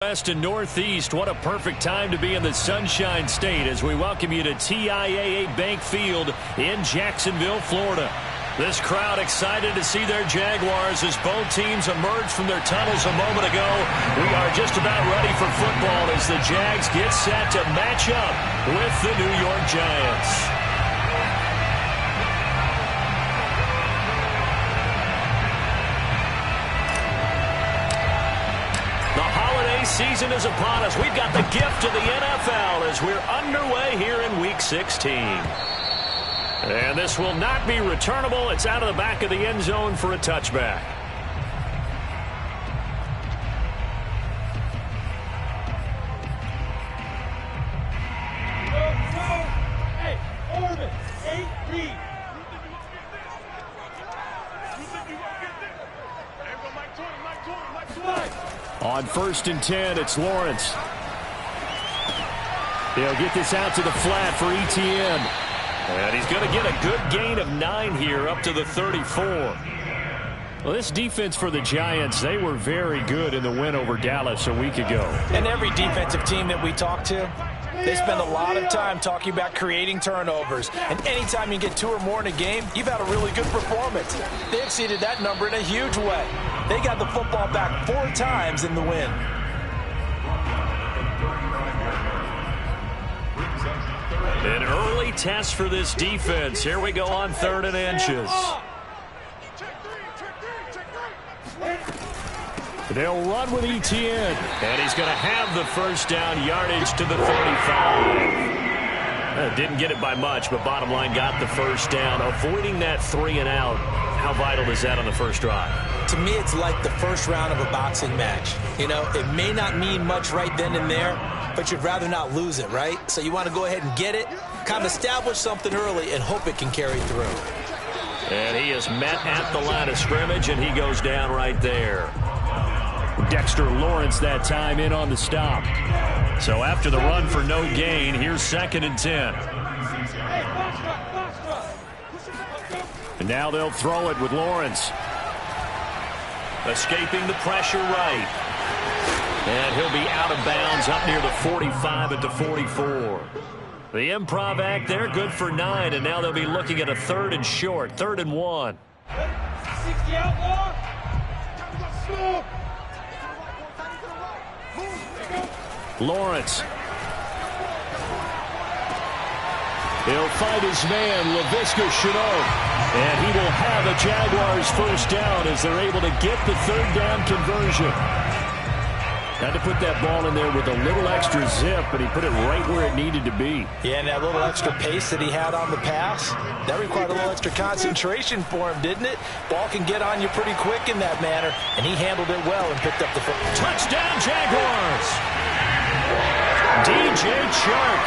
West and Northeast, what a perfect time to be in the Sunshine State as we welcome you to TIAA Bank Field in Jacksonville, Florida. This crowd excited to see their Jaguars as both teams emerged from their tunnels a moment ago. We are just about ready for football as the Jags get set to match up with the New York Giants. Season is upon us. We've got the gift of the NFL as we're underway here in Week 16. And this will not be returnable. It's out of the back of the end zone for a touchback. On 1st and 10, it's Lawrence. He'll get this out to the flat for Etienne. And he's going to get a good gain of 9 here up to the 34. Well, this defense for the Giants, they were very good in the win over Dallas a week ago. And every defensive team that we talk to, they spend a lot of time talking about creating turnovers. And anytime you get 2 or more in a game, you've had a really good performance. They exceeded that number in a huge way. They got the football back 4 times in the win. An early test for this defense. Here we go on 3rd and inches. They'll run with Etienne. And he's going to have the first down, yardage to the 35. Didn't get it by much, but bottom line got the first down. Avoiding that 3 and out. How vital is that on the first drive? To me, it's like the first round of a boxing match. You know, it may not mean much right then and there, but you'd rather not lose it, right? So you want to go ahead and get it, kind of establish something early, and hope it can carry through. And he is met at the line of scrimmage, and he goes down right there. Dexter Lawrence that time in on the stop. So after the run for no gain, here's 2nd and 10. And now they'll throw it with Lawrence. Escaping the pressure right. And he'll be out of bounds up near the 45 at the 44. The improv act there, good for 9, and now they'll be looking at a 3rd and short, 3rd and 1. 60 outlaw. Lawrence. He'll find his man, Laviska Shenault. And he will have a Jaguars first down as they're able to get the 3rd down conversion. Had to put that ball in there with a little extra zip, but he put it right where it needed to be. Yeah, and that little extra pace that he had on the pass, that required a little extra concentration for him, didn't it? Ball can get on you pretty quick in that manner, and he handled it well and picked up the football. Touchdown, Jaguars! DJ Chark,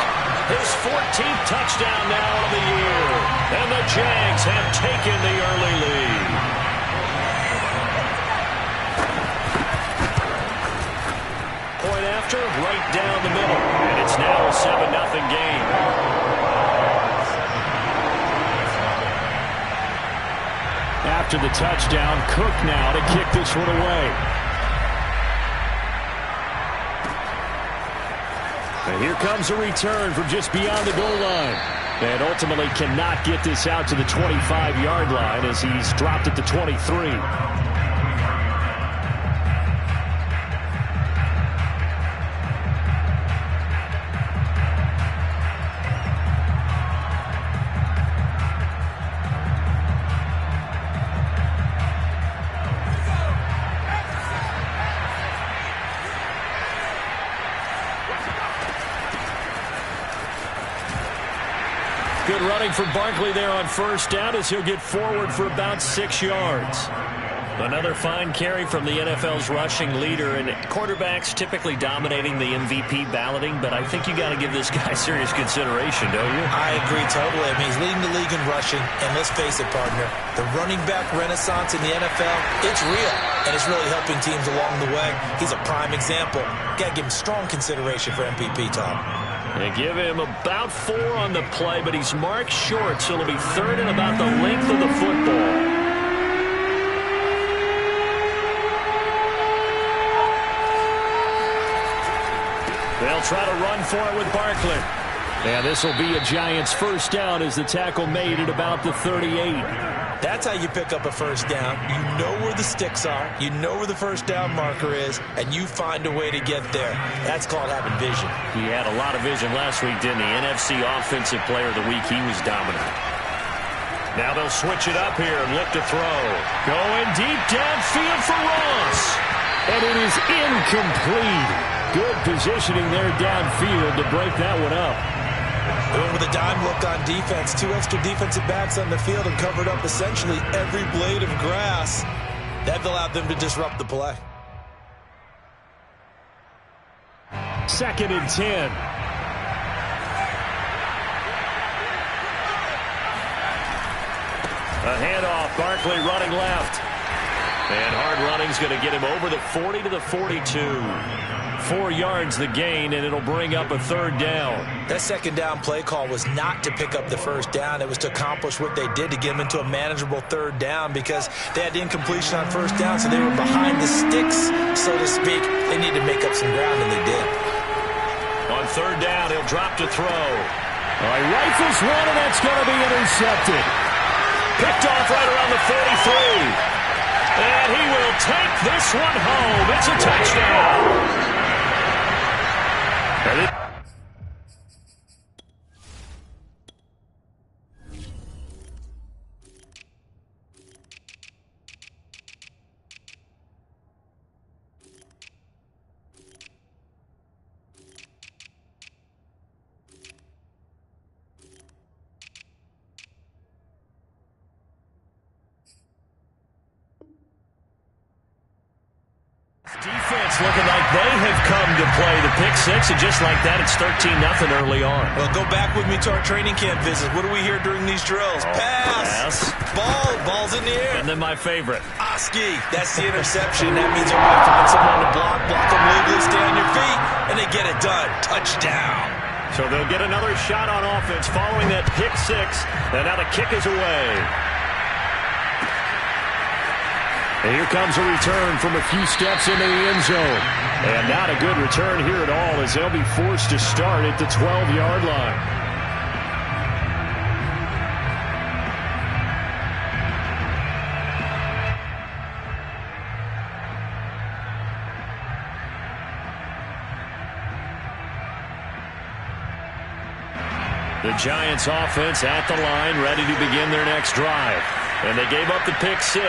his 14th touchdown now of the year. And the Jags have taken the early lead. Point after, right down the middle. And it's now a 7-0 game. After the touchdown, Cook now to kick this one away. And here comes a return from just beyond the goal line. And ultimately cannot get this out to the 25-yard line as he's dropped at the 23. Good running from Barkley there on first down as he'll get forward for about 6 yards. Another fine carry from the NFL's rushing leader, and quarterbacks typically dominating the MVP balloting, but I think you got to give this guy serious consideration, don't you? I agree totally. I mean, he's leading the league in rushing, and let's face it, partner, the running back renaissance in the NFL, it's real, and it's really helping teams along the way. He's a prime example. Got to give him strong consideration for MVP, Tom. They give him about 4 on the play, but he's marked short, so it'll be 3rd and about the length of the football. They'll try to run for it with Barkley. And this will be a Giants first down as the tackle made at about the 38. That's how you pick up a first down. You know where the sticks are, you know where the first down marker is, and you find a way to get there. That's called having vision. He had a lot of vision last week, didn't he? NFC Offensive Player of the Week. He was dominant. Now they'll switch it up here and look to throw. Going deep downfield for Ross. And it is incomplete. Good positioning there downfield to break that one up. Going with a dime look on defense. 2 extra defensive backs on the field and covered up essentially every blade of grass. That allowed them to disrupt the play. 2nd and 10. A handoff. Barkley running left. And hard running's going to get him over the 40 to the 42. 4 yards the gain, and it'll bring up a 3rd down. That 2nd down play call was not to pick up the 1st down. It was to accomplish what they did to get them into a manageable 3rd down because they had the incompletion on 1st down, so they were behind the sticks, so to speak. They needed to make up some ground, and they did. On 3rd down, he'll drop to throw. He rifles one, and that's going to be intercepted. Picked off right around the 43. And he will take this one home. It's a touchdown. Defense looking like they have come to play the pick six, and just like that, it's 13-0 early on. Well, go back with me to our training camp visit. What do we hear during these drills? Pass. Ball's in the air. And then my favorite. Oski. That's the interception. That means you're going to find someone to block them legally, stay on your feet, and they get it done. Touchdown. So they'll get another shot on offense following that pick six, and now the kick is away. And here comes a return from a few steps into the end zone. And not a good return here at all as they'll be forced to start at the 12-yard line. The Giants offense at the line, ready to begin their next drive. And they gave up the pick six,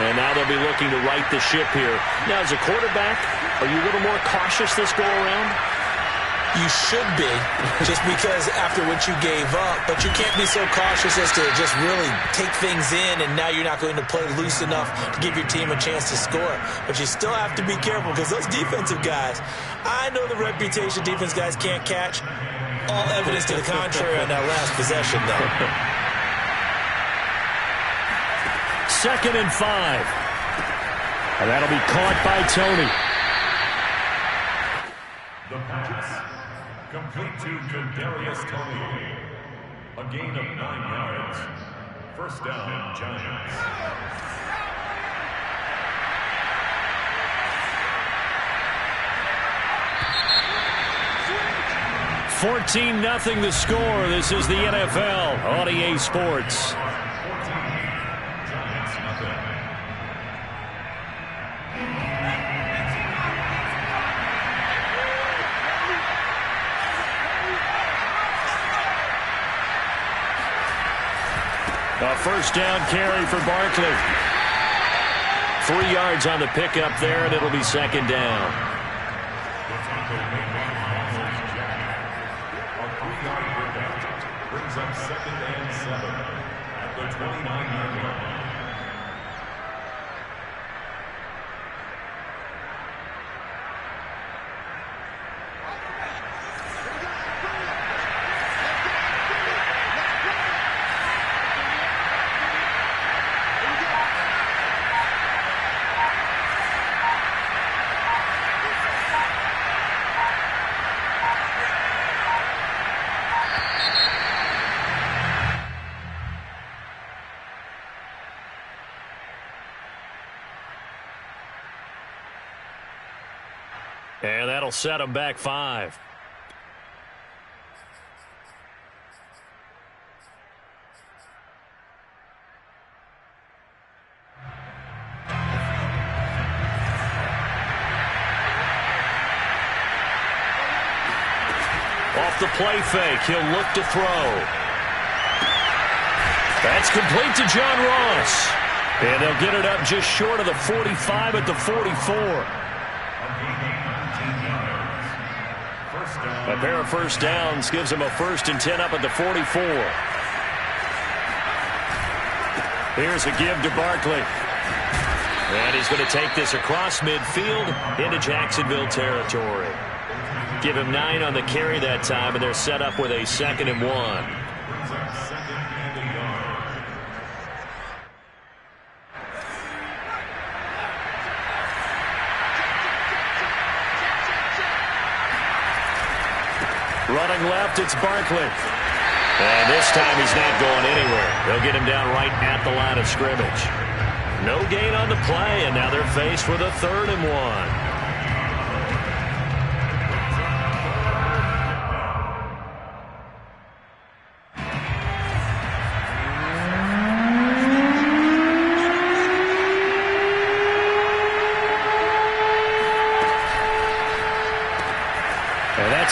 and now they'll be looking to right the ship here. Now, as a quarterback, are you a little more cautious this go-around? You should be, just because after what you gave up. But you can't be so cautious as to just really take things in, and now you're not going to play loose enough to give your team a chance to score. But you still have to be careful because those defensive guys, I know the reputation defense guys can't catch. All evidence to the contrary on that last possession, though. 2nd and 5. And that'll be caught by Tony. The pass. Complete to Kadarius Toney. A gain of 9 yards. First down, Giants. 14-0 the score. This is the NFL on EA Sports. A first down carry for Barkley. 3 yards on the pickup there, and it'll be 2nd down. Brings up 2nd and 7 at the 29-yard line. And that'll set them back 5. Off the play fake, he'll look to throw. That's complete to John Ross. And they'll get it up just short of the 45 at the 44. A pair of first downs gives him a 1st and 10 up at the 44. Here's a give to Barkley. And he's going to take this across midfield into Jacksonville territory. Give him 9 on the carry that time, and they're set up with a 2nd and 1. Running left, it's Barkley. And this time he's not going anywhere. They'll get him down right at the line of scrimmage. No gain on the play, and now they're faced with a 3rd and 1.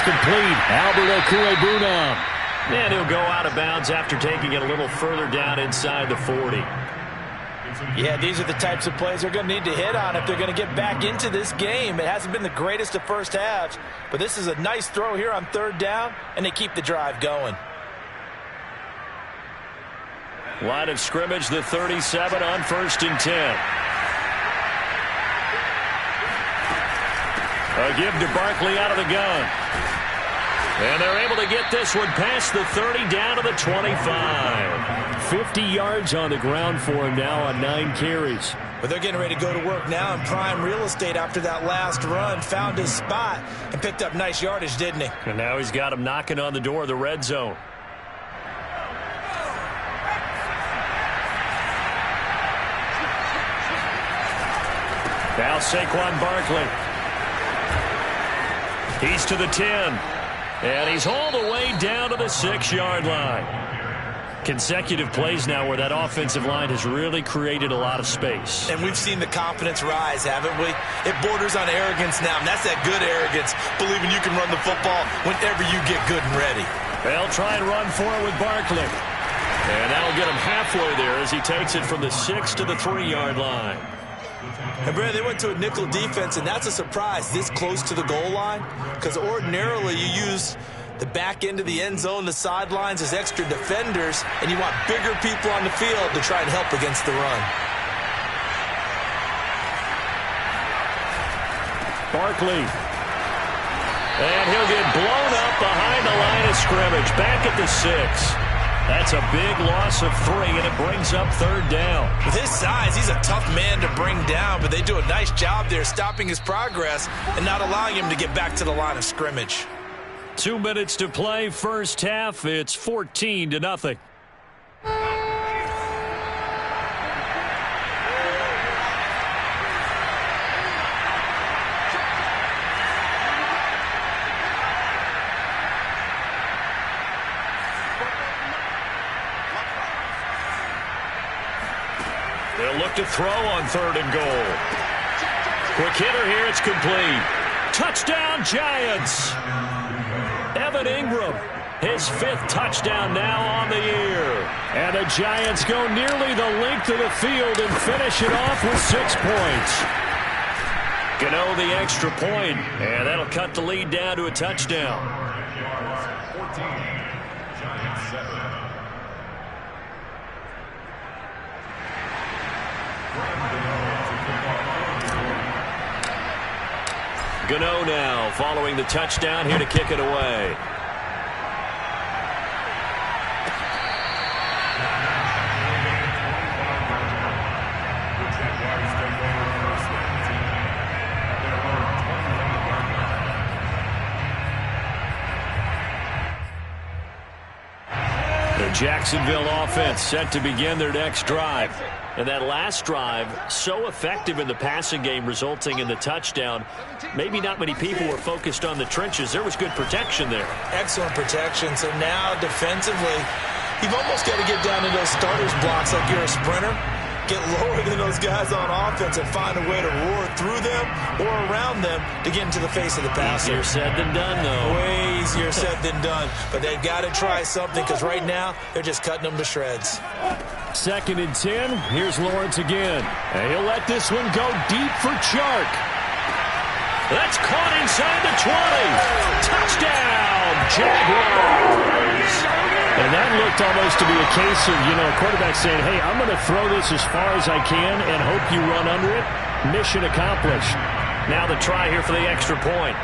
Complete. Albert Okwuegbunam. And he'll go out of bounds after taking it a little further down inside the 40. Yeah, these are the types of plays they're going to need to hit on if they're going to get back into this game. It hasn't been the greatest of first halves, but this is a nice throw here on 3rd down, and they keep the drive going. Line of scrimmage, the 37 on 1st and 10. A give to Barkley out of the gun. And they're able to get this one past the 30 down to the 25. 50 yards on the ground for him now on 9 carries. But they're getting ready to go to work now in prime real estate after that last run. Found his spot and picked up nice yardage, didn't he? And now he's got him knocking on the door of the red zone. Now Saquon Barkley. He's to the 10. And he's all the way down to the 6-yard line. Consecutive plays now where that offensive line has really created a lot of space. And we've seen the confidence rise, haven't we? It borders on arrogance now, and that's that good arrogance, believing you can run the football whenever you get good and ready. They'll try and run for it with Barkley. And that'll get him halfway there as he takes it from the 6 to the 3-yard line. And Brad, they went to a nickel defense, and that's a surprise this close to the goal line, because ordinarily you use the back end of the end zone, the sidelines as extra defenders, and you want bigger people on the field to try and help against the run. Barkley. And he'll get blown up behind the line of scrimmage, back at the 6. That's a big loss of 3, and it brings up 3rd down. With his size, he's a tough man to bring down, but they do a nice job there stopping his progress and not allowing him to get back to the line of scrimmage. 2 minutes to play, first half. It's 14-0. They'll look to throw on 3rd and goal. Quick hitter here, it's complete. Touchdown, Giants. Evan Ingram, his 5th touchdown now on the year. And the Giants go nearly the length of the field and finish it off with 6 points. Gano the extra point, and that'll cut the lead down to a touchdown. 14, Giants 7. Gano now following the touchdown here to kick it away. The Jacksonville offense set to begin their next drive. And that last drive, so effective in the passing game, resulting in the touchdown. Maybe not many people were focused on the trenches. There was good protection there. Excellent protection. So now defensively, you've almost got to get down to those starters blocks like you're a sprinter. Get lower than those guys on offense and find a way to roar through them or around them to get into the face of the passer. Easier said than done, though. Way easier said than done. But they've got to try something because right now they're just cutting them to shreds. 2nd and 10. Here's Lawrence again. And he'll let this one go deep for Chark. That's caught inside the 20. Touchdown, Jaguars. And that looked almost to be a case of, a quarterback saying, hey, I'm going to throw this as far as I can and hope you run under it. Mission accomplished. Now the try here for the extra point.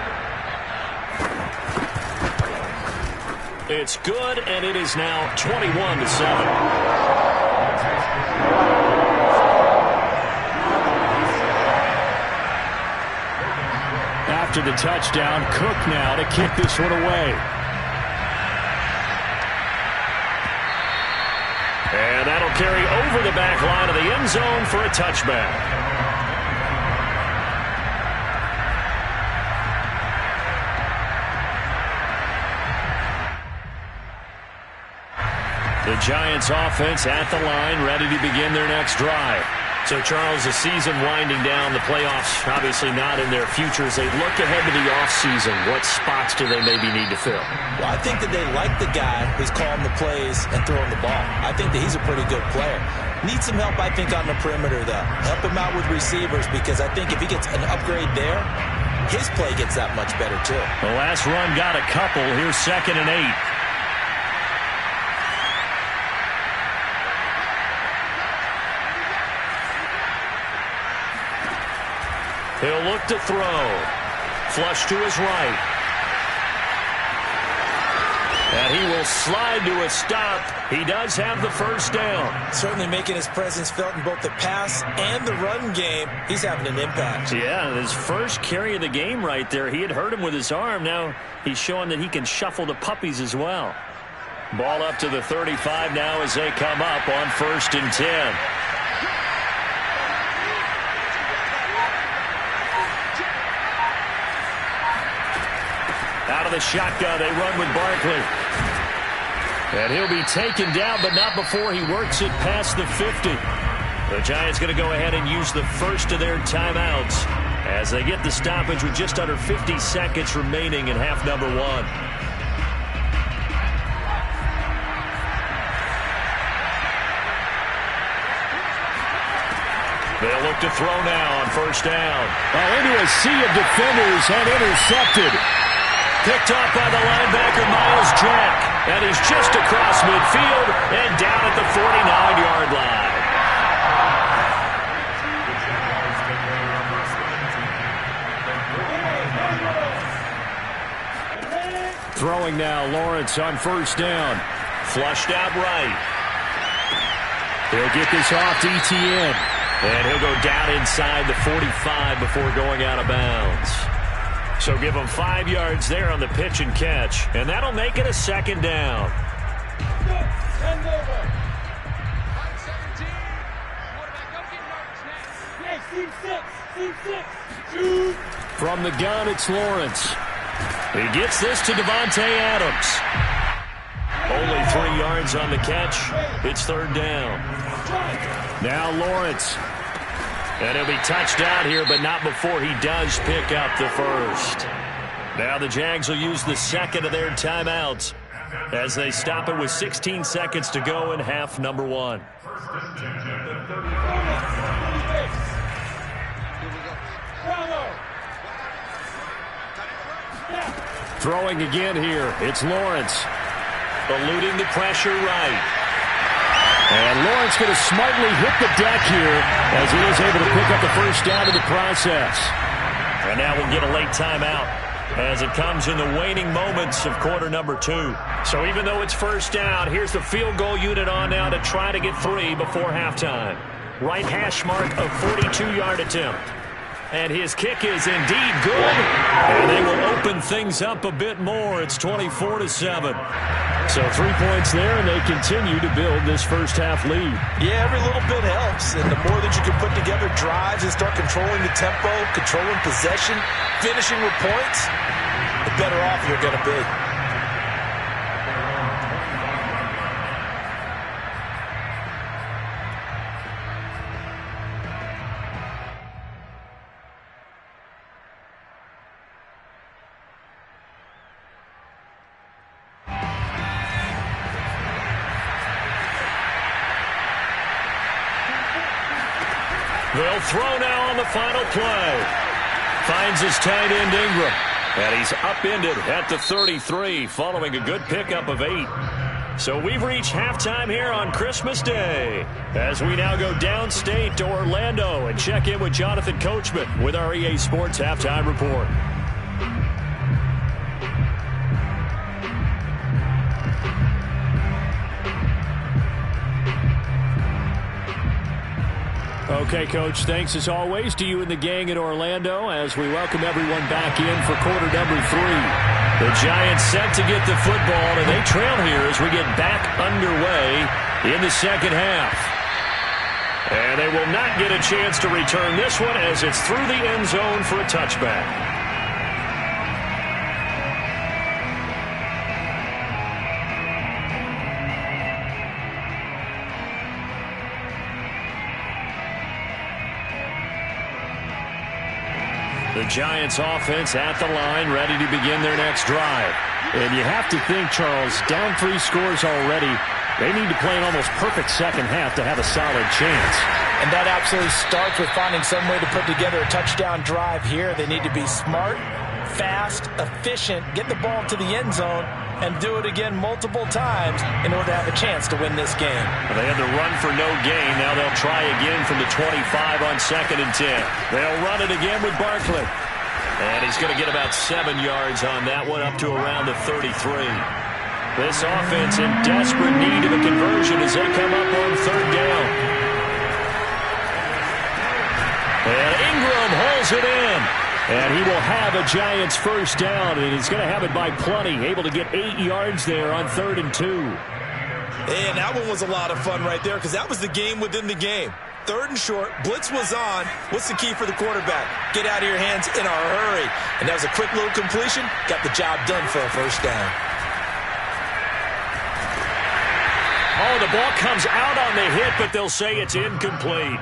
It's good, and it is now 21-7. After the touchdown, Cook now to kick this one away. And that'll carry over the back line of the end zone for a touchback. The Giants offense at the line, ready to begin their next drive. So, Charles, the season winding down, the playoffs obviously not in their future. As they look ahead to the offseason, what spots do they maybe need to fill? Well, I think that they like the guy who's calling the plays and throwing the ball. I think that he's a pretty good player. Needs some help, I think, on the perimeter, though. Help him out with receivers because I think if he gets an upgrade there, his play gets that much better, too. The last run got a couple. Here's 2nd and 8. He'll look to throw. Flush to his right. And he will slide to a stop. He does have the first down. Certainly making his presence felt in both the pass and the run game. He's having an impact. Yeah, his first carry of the game right there. He had hurt him with his arm. Now he's showing that he can shuffle the puppies as well. Ball up to the 35 now as they come up on 1st and 10. Out of the shotgun, they run with Barkley. And he'll be taken down, but not before he works it past the 50. The Giants going to go ahead and use the first of their timeouts as they get the stoppage with just under 50 seconds remaining in half number 1. They'll look to throw now on 1st down. Into a sea of defenders and intercepted. Picked off by the linebacker, Miles Jack. And he's just across midfield and down at the 49-yard line. Throwing now, Lawrence on 1st down. Flushed out right. He'll get this off to Etienne. And he'll go down inside the 45 before going out of bounds. So give him 5 yards there on the pitch and catch. And that'll make it a 2nd down. From the gun, it's Lawrence. He gets this to Devontae Adams. Only 3 yards on the catch. It's 3rd down. Now Lawrence. And he'll be touched out here, but not before he does pick up the first. Now the Jags will use the 2nd of their timeouts as they stop it with 16 seconds to go in half number 1. Throwing again here. It's Lawrence. Eluding the pressure right. And Lawrence going to smartly hit the deck here as he is able to pick up the first down in the process. And now we'll get a late timeout as it comes in the waning moments of quarter number 2. So even though it's 1st down, here's the field goal unit on now to try to get 3 before halftime. Right hash mark of 42-yard attempt. And his kick is indeed good. And they will open things up a bit more. It's 24-7. So 3 points there, and they continue to build this first half lead. Yeah, every little bit helps. And the more that you can put together drives and start controlling the tempo, controlling possession, finishing with points, the better off you're going to be. They'll throw now on the final play. Finds his tight end Ingram. And he's upended at the 33 following a good pickup of 8. So we've reached halftime here on Christmas Day as we now go downstate to Orlando and check in with Jonathan Coachman with our EA Sports Halftime Report. Okay, Coach, thanks as always to you and the gang in Orlando as we welcome everyone back in for quarter number 3. The Giants set to get the football, and they trail here as we get back underway in the second half. And they will not get a chance to return this one as it's through the end zone for a touchback. The Giants offense at the line, ready to begin their next drive. And you have to think, Charles, down 3 scores already. They need to play an almost perfect second half to have a solid chance. And that absolutely starts with finding some way to put together a touchdown drive here. They need to be smart, fast, efficient, get the ball to the end zone, and do it again multiple times in order to have a chance to win this game. They had to run for no gain. Now they'll try again from the 25 on 2nd and 10. They'll run it again with Barkley. And he's going to get about 7 yards on that one, up to around the 33. This offense in desperate need of a conversion as they come up on 3rd down. And Ingram hauls it in. And he will have a Giants first down, and he's going to have it by plenty, able to get 8 yards there on 3rd and 2. And that one was a lot of fun right there because that was the game within the game. 3rd and short, blitz was on. What's the key for the quarterback? Get out of your hands in a hurry. And that was a quick little completion. Got the job done for a first down. Oh, the ball comes out on the hit, but they'll say it's incomplete.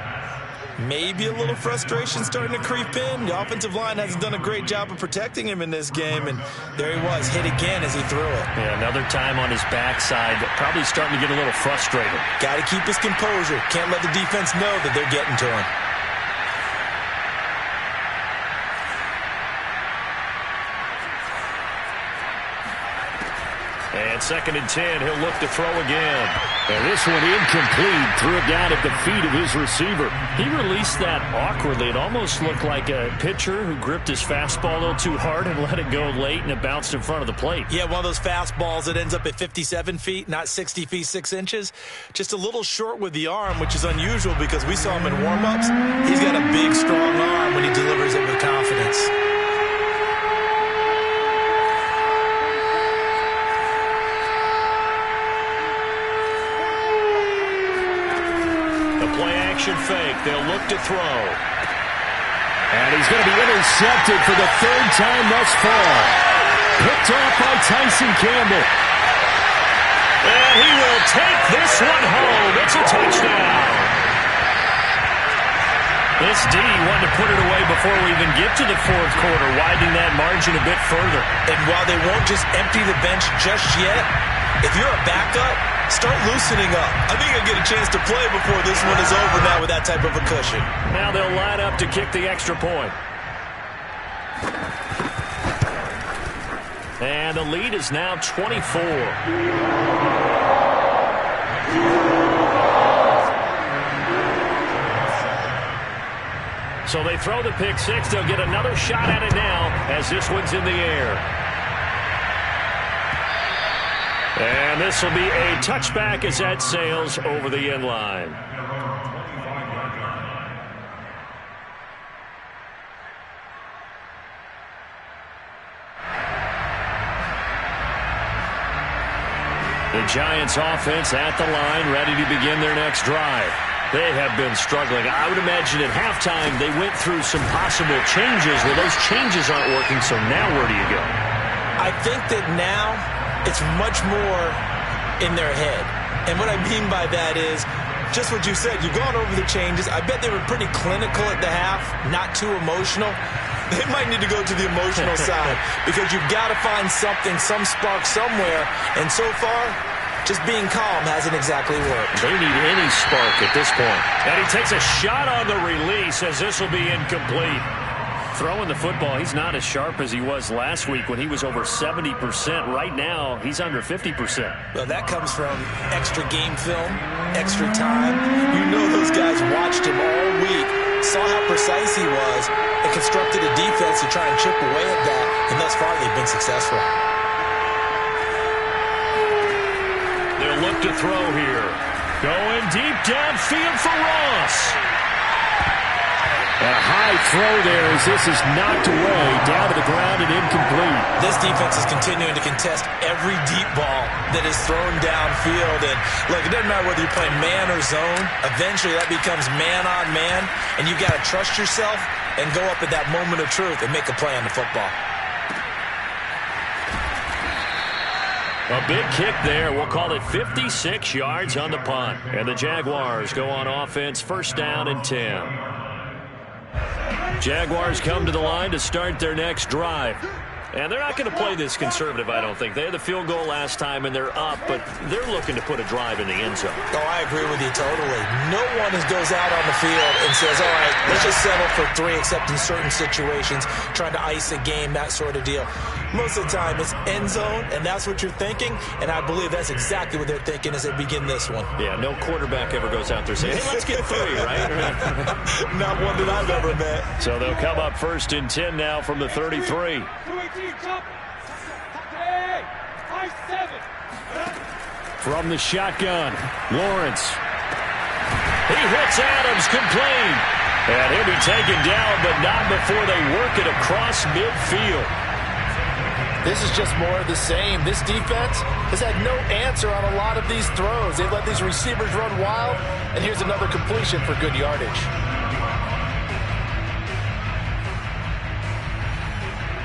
Maybe a little frustration starting to creep in. The offensive line hasn't done a great job of protecting him in this game, and there he was, hit again as he threw it. Yeah, another time on his backside, probably starting to get a little frustrated. Got to keep his composure. Can't let the defense know that they're getting to him. And 2nd and 10, he'll look to throw again. And this one incomplete, threw it down at the feet of his receiver. He released that awkwardly. It almost looked like a pitcher who gripped his fastball a little too hard and let it go late, and it bounced in front of the plate. Yeah, one of those fastballs that ends up at 57 feet, not 60 feet 6 inches. Just a little short with the arm, which is unusual because we saw him in warm-ups. He's got a big, strong arm when he delivers it with confidence. Fake. They'll look to throw. And he's going to be intercepted for the 3rd time thus far. Picked off by Tyson Campbell. And he will take this one home. It's a touchdown. This D wanted to put it away before we even get to the 4th quarter, widening that margin a bit further. And while they won't just empty the bench just yet, if you're a backup, start loosening up. I think you'll get a chance to play before this one is over now with that type of a cushion. Now they'll line up to kick the extra point. And the lead is now 24. So they throw the pick 6. They'll get another shot at it now as this one's in the air. And this will be a touchback as that sails over the end line. The Giants offense at the line, ready to begin their next drive. They have been struggling. I would imagine at halftime they went through some possible changes. Well, those changes aren't working, so now where do you go? I think that now it's much more in their head. And what I mean by that is just what you said. You've gone over the changes. I bet they were pretty clinical at the half, not too emotional. They might need to go to the emotional side because you've got to find something, some spark somewhere. And so far, Just being calm hasn't exactly worked. They need any spark at this point. And he takes a shot on the release as this will be incomplete. Throwing the football, he's not as sharp as he was last week when he was over 70%. Right now, he's under 50%. Well, that comes from extra game film, extra time. You know those guys watched him all week, saw how precise he was, and constructed a defense to try and chip away at that, and thus far they've been successful. They'll look to throw here. Going deep downfield for Ross. A high throw there as this is knocked away, down to the ground and incomplete. This defense is continuing to contest every deep ball that is thrown downfield. And look, it doesn't matter whether you're playing man or zone. Eventually that becomes man on man, and you've got to trust yourself and go up at that moment of truth and make a play on the football. A big kick there. We'll call it 56 yards on the punt. And the Jaguars go on offense, first down and 10. Jaguars come to the line to start their next drive. And they're not going to play this conservative, I don't think. They had the field goal last time, and they're up, but they're looking to put a drive in the end zone. Oh, I agree with you totally. No one goes out on the field and says, all right, let's just settle for 3, except in certain situations, trying to ice a game, that sort of deal. Most of the time, it's end zone, and that's what you're thinking, and I believe that's exactly what they're thinking as they begin this one. Yeah, no quarterback ever goes out there saying, hey, let's get 3, right? Not one that I've ever met. So they'll come up first and 10 now from the 33. From the shotgun, Lawrence. He hits Adams, complete. And he'll be taken down, but not before they work it across midfield. This is just more of the same. This defense has had no answer on a lot of these throws. They've let these receivers run wild, and here's another completion for good yardage.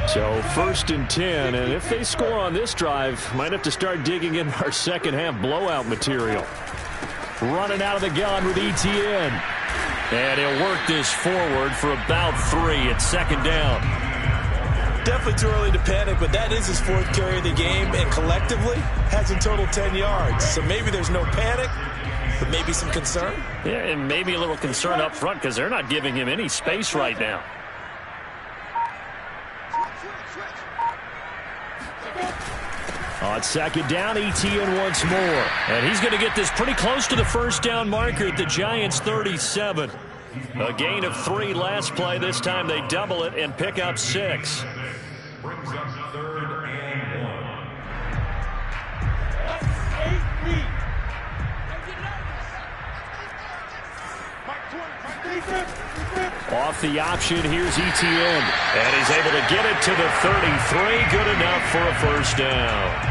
So first and 10, and if they score on this drive, might have to start digging in our second half blowout material. Running out of the gun with Etienne. And he'll work this forward for about 3 at second down. Definitely too early to panic, but that is his 4th carry of the game, and collectively has in total 10 yards. So maybe there's no panic, but maybe some concern. Yeah, and maybe a little concern up front because they're not giving him any space right now. On second down, Etienne once more. And he's going to get this pretty close to the first down marker at the Giants' 37. A gain of 3 last play. This time they double it and pick up 6. Brings up 3rd and 1. Off the option, here's Etienne. And he's able to get it to the 33. Good enough for a first down.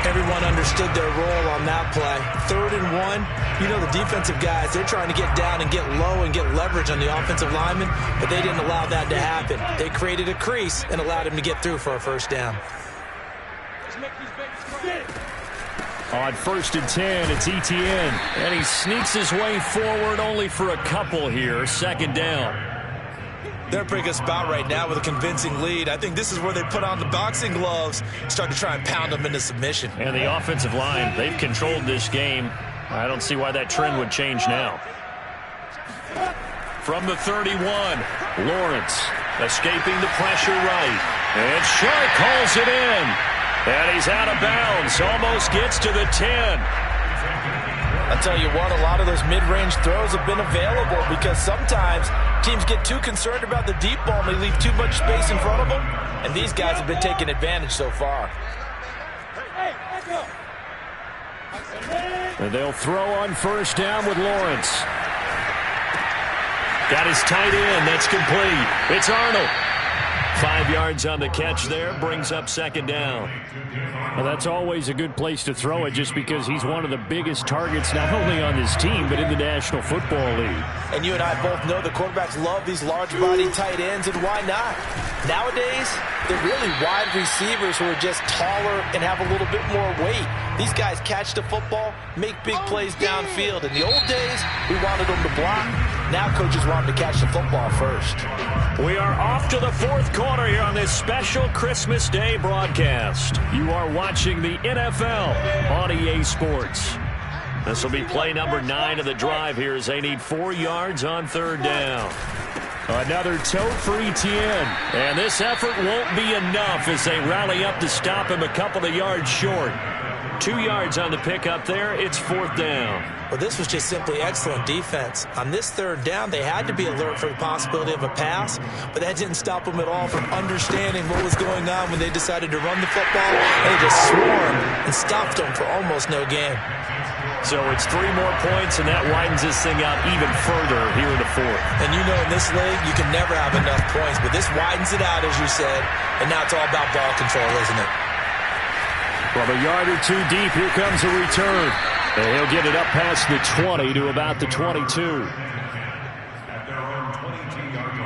Everyone understood their role on that play. 3rd and 1. You know the defensive guys, they're trying to get down and get low and get leverage on the offensive lineman, but they didn't allow that to happen. They created a crease and allowed him to get through for a first down. On first and 10, it's Etienne. And he sneaks his way forward only for a couple here. Second down. They're in a pretty good spot right now with a convincing lead. I think this is where they put on the boxing gloves, start to try and pound them into submission. And the offensive line, they've controlled this game. I don't see why that trend would change now. From the 31, Lawrence escaping the pressure right. And Shark calls it in. And he's out of bounds. Almost gets to the 10. I'll tell you what, a lot of those mid-range throws have been available because sometimes teams get too concerned about the deep ball and they leave too much space in front of them. And these guys have been taking advantage so far. And they'll throw on first down with Lawrence. Got his tight end. That's complete. It's Arnold. 5 yards on the catch there. Brings up second down. Well, that's always a good place to throw it just because he's one of the biggest targets not only on this team but in the National Football League. And you and I both know the quarterbacks love these large-body tight ends, and why not? Nowadays, they're really wide receivers who are just taller and have a little bit more weight. These guys catch the football, make big plays downfield. In the old days, we wanted them to block. Now coaches want him to catch the football first. We are off to the fourth quarter here on this special Christmas Day broadcast. You are watching the NFL on EA Sports. This will be play number 9 of the drive here as they need 4 yards on third down. Another tote for Etienne. And this effort won't be enough as they rally up to stop him a couple of yards short. 2 yards on the pickup there. It's fourth down. Well, this was just simply excellent defense. On this third down, they had to be alert for the possibility of a pass, but that didn't stop them at all from understanding what was going on when they decided to run the football, and they just swarmed and stopped them for almost no gain. So it's 3 more points, and that widens this thing out even further here in the fourth. And you know in this league, you can never have enough points, but this widens it out, as you said, and now it's all about ball control, isn't it? From a yard or 2 deep, here comes a return. And he'll get it up past the 20 to about the 22. At their own 22-yard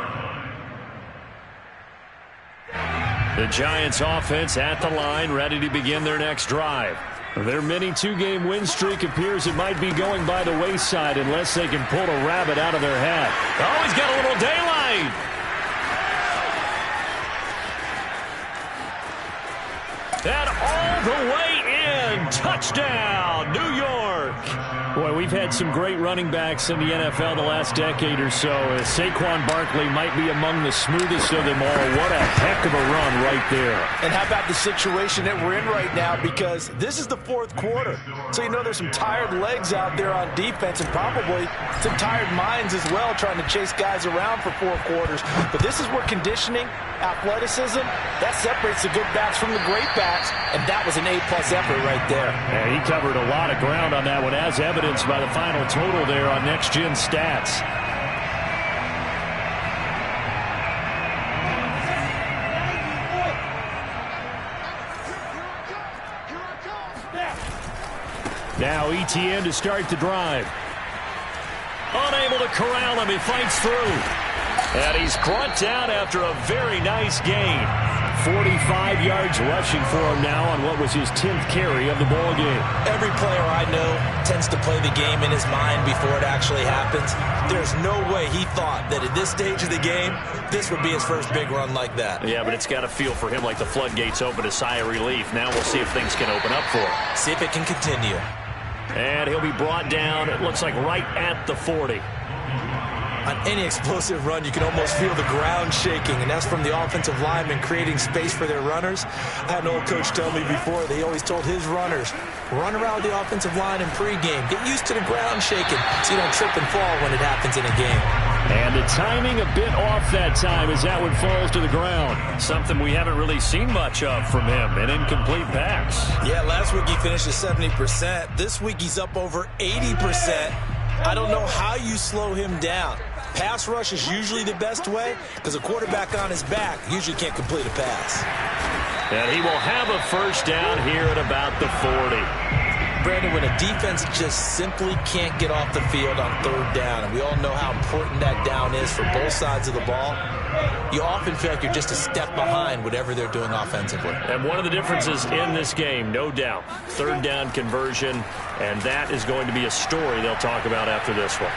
line. The Giants offense at the line, ready to begin their next drive. Their mini 2-game win streak appears it might be going by the wayside unless they can pull a rabbit out of their hat. Oh, he's got a little daylight. And all the way in. Touchdown, New York. Boy, we've had some great running backs in the NFL the last decade or so. Saquon Barkley might be among the smoothest of them all. What a heck of a run right there. And how about the situation that we're in right now? Because this is the fourth quarter. So you know there's some tired legs out there on defense and probably some tired minds as well trying to chase guys around for 4 quarters. But this is where conditioning, athleticism, that separates the good backs from the great backs. And that was an A-plus effort right there. Yeah, he covered a lot of ground on that one, as evidenced by the final total there on Next Gen Stats. Now Etienne to start the drive. Unable to corral him, he fights through. And he's brought down after a very nice gain. 45 yards rushing for him now on what was his 10th carry of the ball game. Every player I know tends to play the game in his mind before it actually happens. There's no way he thought that at this stage of the game, this would be his first big run like that. Yeah, but it's got to feel for him like the floodgates open, a sigh of relief. Now we'll see if things can open up for him. See if it can continue. And he'll be brought down, it looks like right at the 40. On any explosive run, you can almost feel the ground shaking, and that's from the offensive linemen creating space for their runners. I had an old coach tell me before, they always told his runners, run around the offensive line in pregame. Get used to the ground shaking so you don't trip and fall when it happens in a game. And the timing a bit off that time as that one falls to the ground. Something we haven't really seen much of from him, an incomplete pass. Yeah, last week he finished at 70%. This week he's up over 80%. I don't know how you slow him down. Pass rush is usually the best way because a quarterback on his back usually can't complete a pass. And he will have a first down here at about the 40. Brandon, when a defense just simply can't get off the field on third down, and we all know how important that down is for both sides of the ball, you often feel like you're just a step behind whatever they're doing offensively. And one of the differences in this game, no doubt, third down conversion, and that is going to be a story they'll talk about after this one.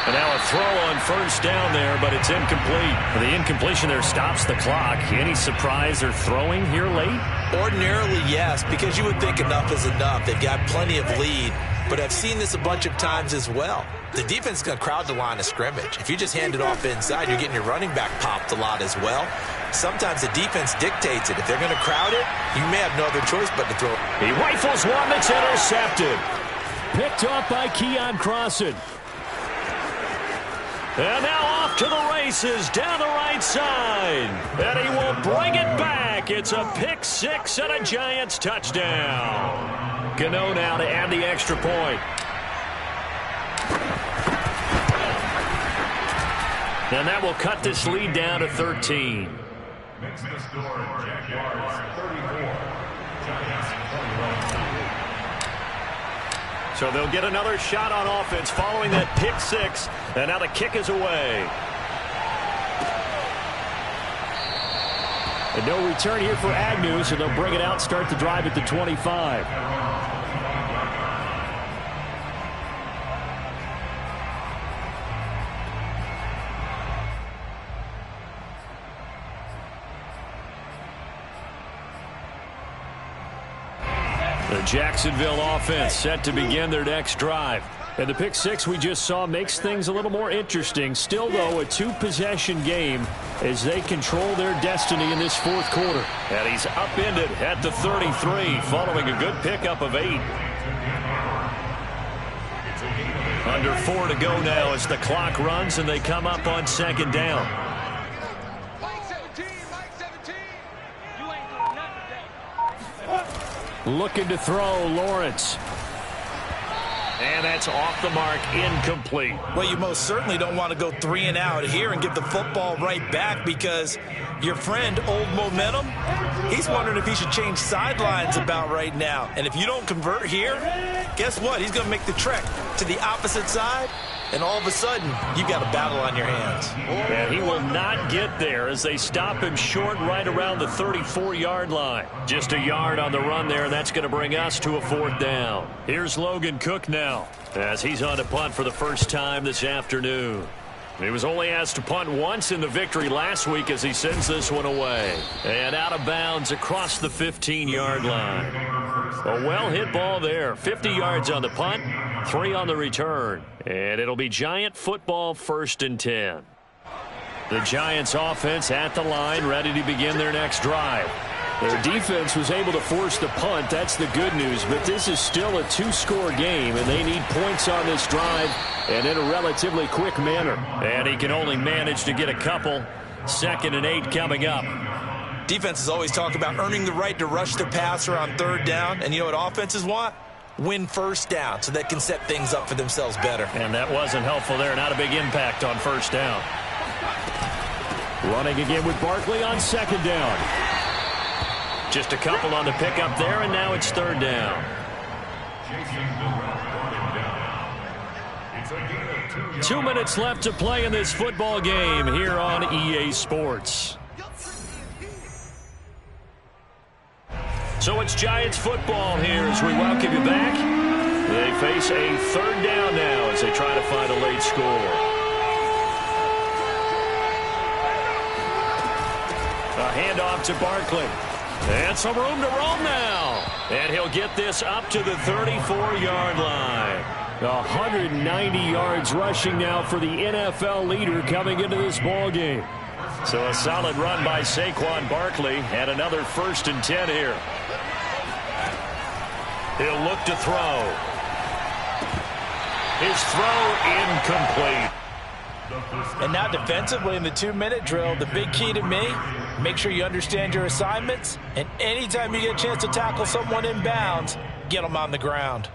And now a throw on first down there, but it's incomplete. The incompletion there stops the clock. Any surprise they're throwing here late? Ordinarily, yes, because you would think enough is enough. They've got plenty of lead, but I've seen this a bunch of times as well. The defense is going to crowd the line of scrimmage. If you just hand it off inside, you're getting your running back popped a lot as well. Sometimes the defense dictates it. If they're going to crowd it, you may have no other choice but to throw it. He rifles one that's intercepted. Picked off by Keon Crossan. And now off to the races down the right side. And he will bring it back. It's a pick six and a Giants touchdown. Gano now to add the extra point. And that will cut this lead down to 13. Makes the score Jaguars 34, Giants 21. So they'll get another shot on offense following that pick six. And now the kick is away. And no return here for Agnew, so they'll bring it out, start the drive at the 25. The Jacksonville offense set to begin their next drive. And the pick six we just saw makes things a little more interesting. Still, though, a two-possession game as they control their destiny in this fourth quarter. And he's upended at the 33 following a good pickup of 8. Under 4 to go now as the clock runs and they come up on second down. Looking to throw, Lawrence. And that's off the mark, incomplete. Well, you most certainly don't want to go 3 and out here and get the football right back because your friend, Old Momentum, he's wondering if he should change sidelines about right now. And if you don't convert here, guess what? He's going to make the trek to the opposite side, and all of a sudden, you've got a battle on your hands. And he will not get there as they stop him short right around the 34-yard line. Just a yard on the run there, and that's going to bring us to a fourth down. Here's Logan Cook now as he's on to punt for the first time this afternoon. He was only asked to punt once in the victory last week as he sends this one away. And out of bounds across the 15-yard line. A well-hit ball there. 50 yards on the punt, 3 on the return. And it'll be Giant football, 1st and 10. The Giants offense at the line, ready to begin their next drive. Their defense was able to force the punt. That's the good news. But this is still a 2-score game, and they need points on this drive and in a relatively quick manner. And he can only manage to get a couple. 2nd and 8 coming up. Defenses always talk about earning the right to rush the passer on 3rd down. And you know what offenses want? Win 1st down so they can set things up for themselves better. And that wasn't helpful there. Not a big impact on 1st down. Running again with Barkley on 2nd down. Just a couple on the pickup there, and now it's 3rd down. 2 minutes left to play in this football game here on EA Sports. So it's Giants football here as we welcome you back. They face a 3rd down now as they try to find a late score. A handoff to Barkley. And some room to roam now. And he'll get this up to the 34-yard line. 190 yards rushing now for the NFL leader coming into this ball game. So a solid run by Saquon Barkley and another 1st and 10 here. He'll look to throw. His throw incomplete. And now defensively in the 2-minute drill, the big key to me, make sure you understand your assignments, and anytime you get a chance to tackle someone in bounds, get them on the ground.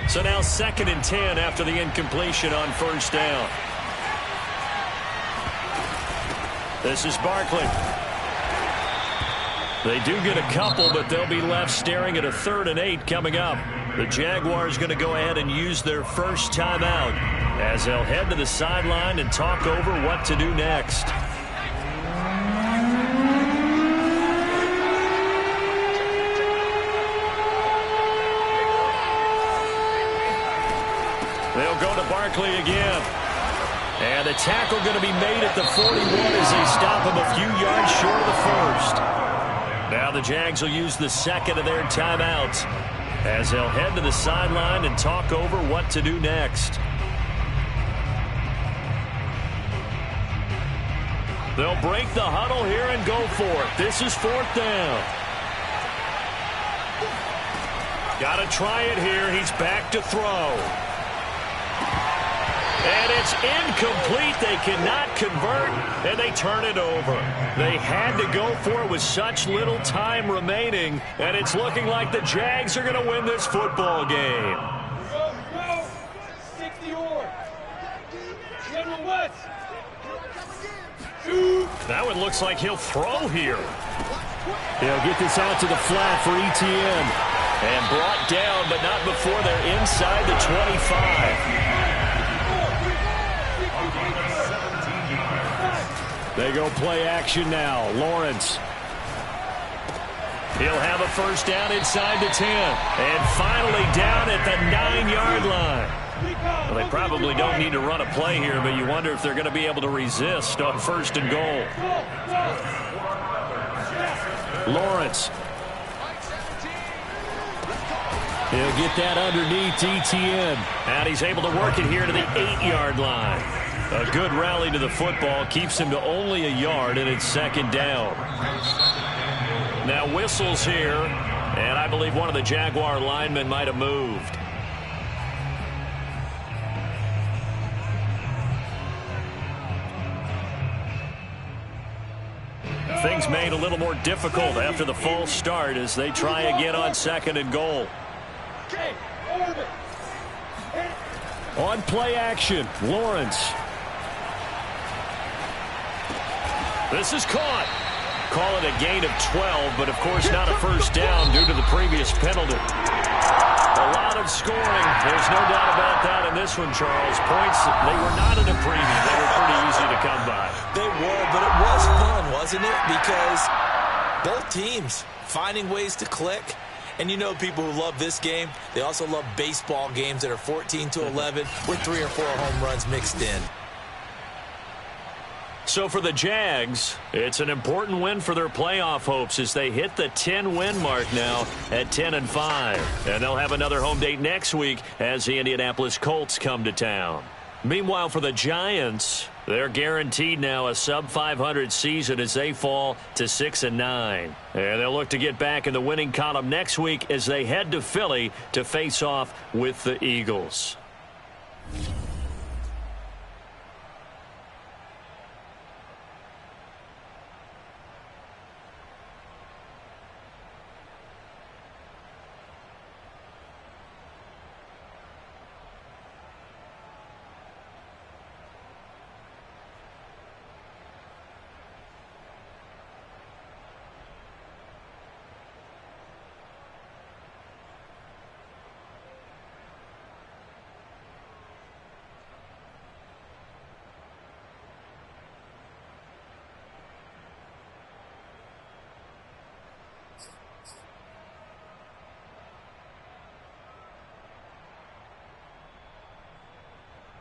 So now 2nd and 10 after the incompletion on 1st down. This is Barkley. They do get a couple, but they'll be left staring at a 3rd and 8 coming up. The Jaguars going to go ahead and use their first timeout as they'll head to the sideline and talk over what to do next. They'll go to Barkley again. And the tackle going to be made at the 41 as they stop him a few yards short of the 1st. Now the Jags will use the 2nd of their timeouts as they'll head to the sideline and talk over what to do next. They'll break the huddle here and go for it. This is 4th down. Got to try it here. He's back to throw. And it's incomplete. They cannot convert, and they turn it over. They had to go for it with such little time remaining, and it's looking like the Jags are going to win this football game. 60 yards. General West. That one looks like he'll throw here. They'll get this out to the flat for Etienne. And brought down, but not before they're inside the 25. They go play action now. Lawrence. He'll have a 1st down inside the 10. And finally down at the 9-yard line. Well, they probably don't need to run a play here, but you wonder if they're going to be able to resist on 1st and goal. Lawrence He'll get that underneath ETN. And he's able to work it here to the 8-yard line. A good rally to the football keeps him to only a yard, and it's second down. Now whistles here, and I believe one of the Jaguar linemen might have moved. Things made a little more difficult after the false start as they try again on second and goal. On play action, Lawrence. This is caught. Call it a gain of 12, but of course not a first down due to the previous penalty. A lot of scoring. There's no doubt about that in this one, Charles. Points, they were not in a premium. They were pretty easy to come by. They were, but it was fun, wasn't it? Because both teams finding ways to click. And you know people who love this game, they also love baseball games that are 14-11 with 3 or 4 home runs mixed in. So for the Jags, it's an important win for their playoff hopes as they hit the 10-win mark now at 10-5. And they'll have another home date next week as the Indianapolis Colts come to town. Meanwhile, for the Giants, they're guaranteed now a sub-500 season as they fall to 6-9. And they'll look to get back in the winning column next week as they head to Philly to face off with the Eagles.